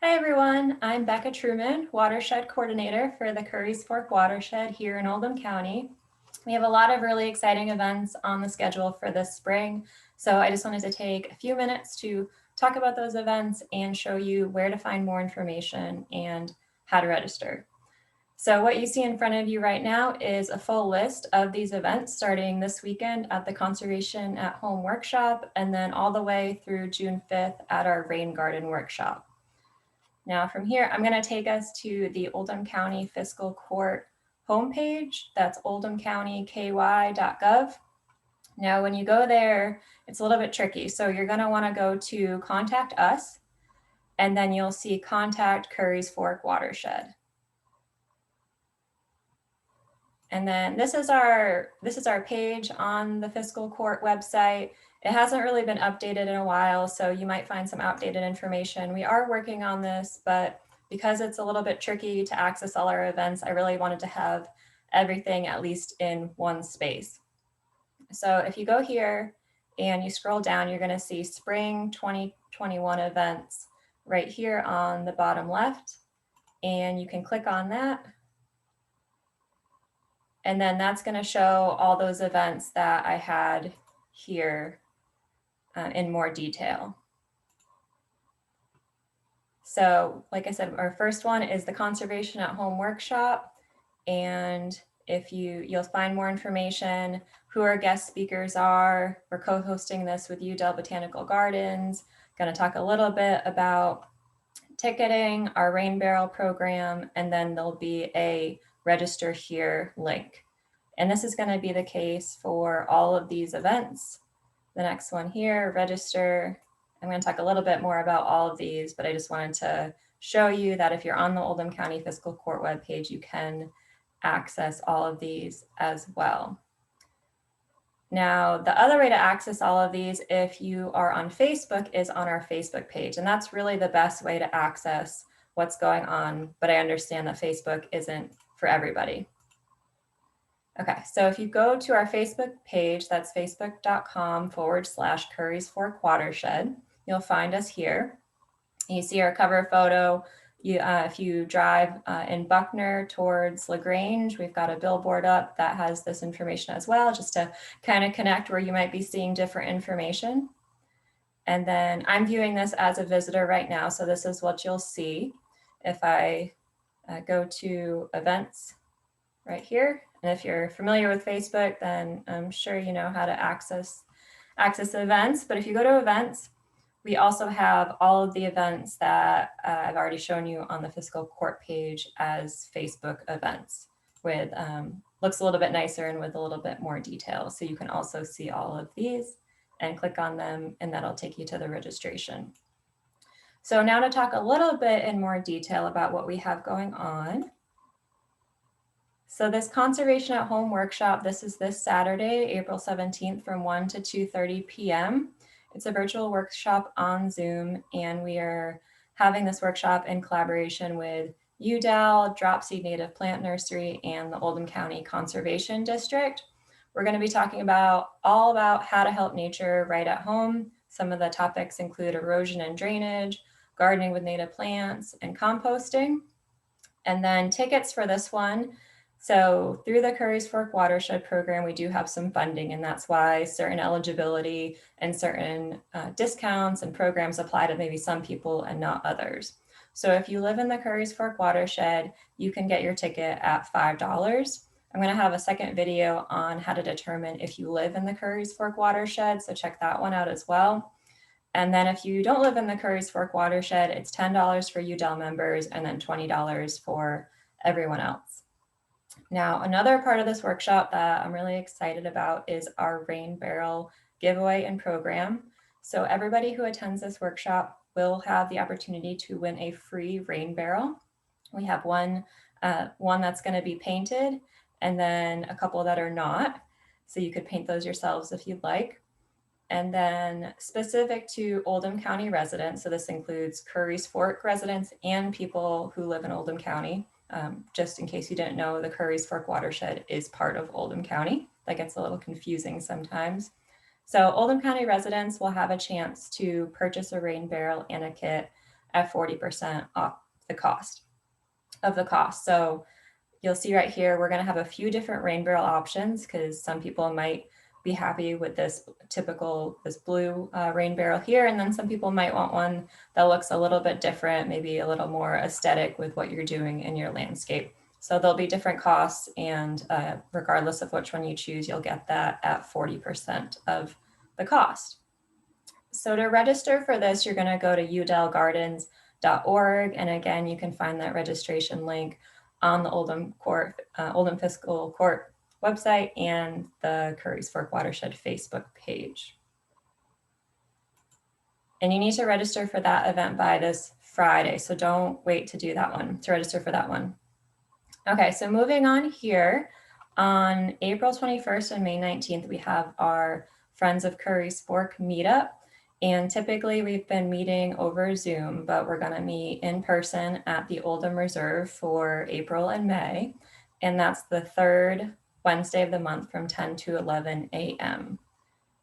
Hi everyone, I'm Becca Truman, Watershed Coordinator for the Currys Fork Watershed here in Oldham County. We have a lot of really exciting events on the schedule for this spring, so I just wanted to take a few minutes to talk about those events and show you where to find more information and how to register. So what you see in front of you right now is a full list of these events starting this weekend at the Conservation at Home workshop and then all the way through June 5th at our Rain Garden workshop. Now from here, I'm going to take us to the Oldham County Fiscal Court homepage. That's oldhamcountyky.gov. Now, when you go there, it's a little bit tricky. So you're going to want to go to Contact Us, and then you'll see Contact Currys Fork Watershed. And then this is our page on the Fiscal Court website. It hasn't really been updated in a while, so you might find some outdated information. We are working on this, but because it's a little bit tricky to access all our events, I really wanted to have everything at least in one space. So if you go here and you scroll down, you're going to see Spring 2021 events right here on the bottom left, and you can click on that. And then that's going to show all those events that I had here in more detail. So like I said, our first one is the Conservation at Home workshop. And if you'll find more information, who our guest speakers are. We're co-hosting this with Udell Botanical Gardens. Going to talk a little bit about ticketing, our rain barrel program, and then there'll be a register here link. And this is going to be the case for all of these events. The next one here, register. I'm going to talk a little bit more about all of these, but I just wanted to show you that if you're on the Oldham County Fiscal Court webpage, you can access all of these as well. Now, the other way to access all of these, if you are on Facebook, is on our Facebook page. And that's really the best way to access what's going on. But I understand that Facebook isn't for everybody. Okay, so if you go to our Facebook page, that's facebook.com/Currys Fork Watershed, you'll find us here. You see our cover photo. If you drive in Buckner towards LaGrange, we've got a billboard up that has this information as well, just to kind of connect where you might be seeing different information. And then I'm viewing this as a visitor right now, so this is what you'll see if I go to events right here. And if you're familiar with Facebook, then I'm sure you know how to access events. But if you go to events, we also have all of the events that I've already shown you on the Fiscal Court page as Facebook events with, looks a little bit nicer and with a little bit more detail. So you can also see all of these and click on them, and that'll take you to the registration. So now to talk a little bit in more detail about what we have going on. So this Conservation at Home workshop, this is this Saturday, April 17th from 1 to 2:30 p.m. It's a virtual workshop on Zoom, and we are having this workshop in collaboration with Udell, Dropseed Native Plant Nursery, and the Oldham County Conservation District. We're going to be talking all about how to help nature right at home. Some of the topics include erosion and drainage, gardening with native plants, and composting. And then tickets for this one. So through the Currys Fork Watershed program, we do have some funding, and that's why certain eligibility and certain discounts and programs apply to maybe some people and not others. So if you live in the Currys Fork Watershed, you can get your ticket at $5. I'm going to have a second video on how to determine if you live in the Currys Fork Watershed, so check that one out as well. And then if you don't live in the Currys Fork Watershed, it's $10 for Udell members and then $20 for everyone else. Now, another part of this workshop that I'm really excited about is our rain barrel giveaway and program. So everybody who attends this workshop will have the opportunity to win a free rain barrel. We have one that's going to be painted, and then a couple that are not. So you could paint those yourselves if you'd like. And then specific to Oldham County residents, so this includes Currys Fork residents and people who live in Oldham County. Just in case you didn't know, the Currys Fork Watershed is part of Oldham County. That gets a little confusing sometimes. So Oldham County residents will have a chance to purchase a rain barrel and a kit at 40% off the cost of the cost. So you'll see right here, we're going to have a few different rain barrel options because some people might be happy with this blue rain barrel here. And then some people might want one that looks a little bit different, maybe a little more aesthetic with what you're doing in your landscape. So there'll be different costs, and regardless of which one you choose, you'll get that at 40% of the cost. So to register for this, you're going to go to udellgardens.org. And again, you can find that registration link on the Oldham Fiscal Court website and the Currys Fork Watershed Facebook page. And you need to register for that event by this Friday. So don't wait to do that one, to register for that one. Okay, so moving on here, on April 21st and May 19th, we have our Friends of Currys Fork meetup. And typically we've been meeting over Zoom, but we're gonna meet in person at the Oldham Reserve for April and May. And that's the third Wednesday of the month from 10 to 11 a.m.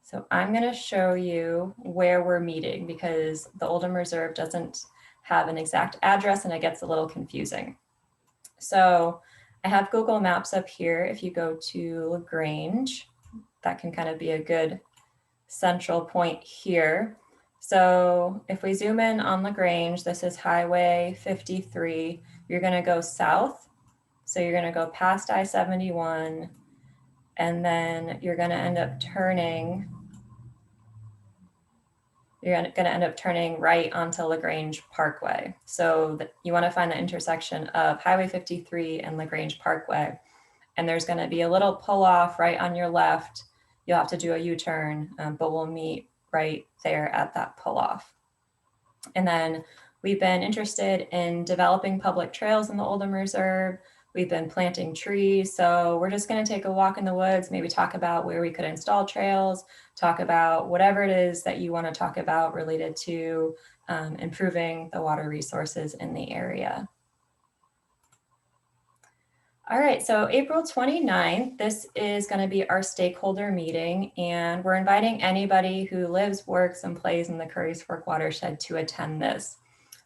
So I'm gonna show you where we're meeting because the Oldham Reserve doesn't have an exact address and it gets a little confusing. So I have Google Maps up here. If you go to LaGrange, that can kind of be a good central point here. So if we zoom in on LaGrange, this is Highway 53. You're going to go south. So you're going to go past I-71, and then you're going to end up turning. You're going to end up turning right onto LaGrange Parkway. So you want to find the intersection of Highway 53 and LaGrange Parkway. And there's going to be a little pull off right on your left. You'll have to do a U-turn, but we'll meet right there at that pull off. And then we've been interested in developing public trails in the Oldham Reserve. We've been planting trees. So we're just going to take a walk in the woods, maybe talk about where we could install trails, talk about whatever it is that you want to talk about related to improving the water resources in the area. All right, so April 29th, this is going to be our stakeholder meeting, and we're inviting anybody who lives, works, and plays in the Currys Fork Watershed to attend this.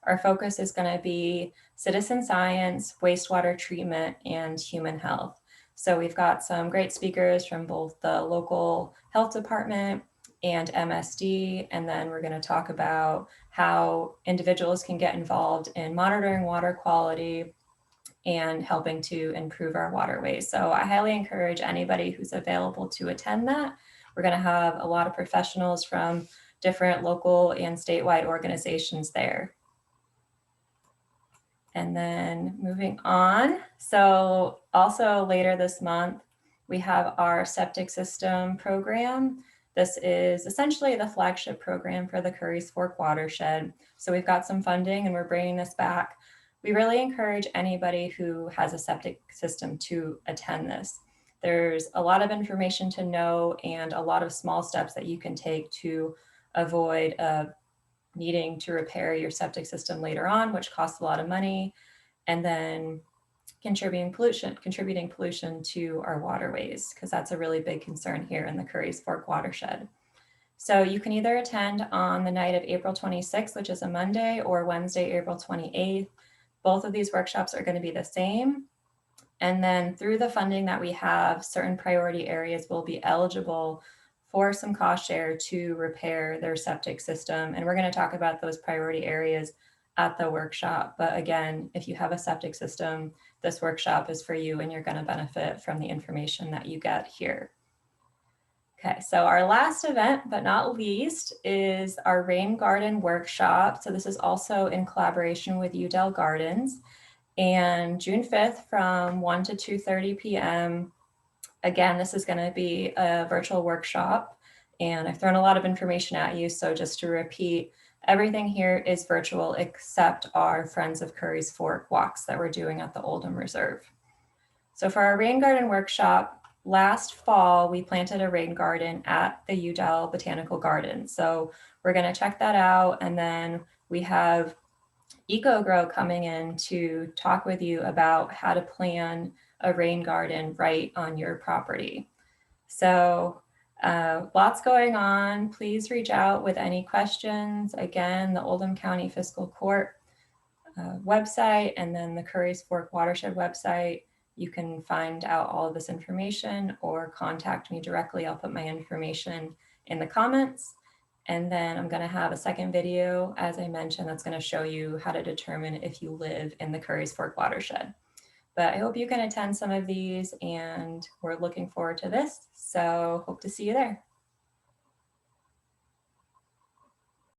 Our focus is going to be citizen science, wastewater treatment, and human health. So we've got some great speakers from both the local health department and MSD, and then we're going to talk about how individuals can get involved in monitoring water quality and helping to improve our waterways. So I highly encourage anybody who's available to attend that. We're going to have a lot of professionals from different local and statewide organizations there. And then moving on. So also later this month, we have our septic system program. This is essentially the flagship program for the Currys Fork Watershed. So we've got some funding and we're bringing this back. We really encourage anybody who has a septic system to attend this. There's a lot of information to know and a lot of small steps that you can take to avoid needing to repair your septic system later on, which costs a lot of money, and then contributing pollution to our waterways, because that's a really big concern here in the Currys Fork Watershed. So you can either attend on the night of April 26th, which is a Monday, or Wednesday, April 28th. Both of these workshops are going to be the same. And then through the funding that we have, certain priority areas will be eligible for some cost share to repair their septic system. And we're going to talk about those priority areas at the workshop. But again, if you have a septic system, this workshop is for you and you're going to benefit from the information that you get here. Okay, so our last event, but not least, is our Rain Garden Workshop. So this is also in collaboration with Udell Gardens. And June 5th from 1 to 2:30 p.m. Again, this is going to be a virtual workshop. And I've thrown a lot of information at you. So just to repeat, everything here is virtual except our Friends of Currys Fork walks that we're doing at the Oldham Reserve. So for our Rain Garden Workshop, last fall, we planted a rain garden at the Udell Botanical Garden. So we're going to check that out. And then we have EcoGrow coming in to talk with you about how to plan a rain garden right on your property. So Lots going on. Please reach out with any questions. Again, the Oldham County Fiscal Court website, and then the Curry's Fork Watershed website. You can find out all of this information or contact me directly. I'll put my information in the comments. And then I'm going to have a second video, as I mentioned, that's going to show you how to determine if you live in the Curry's Fork watershed. But I hope you can attend some of these, and we're looking forward to this. So hope to see you there.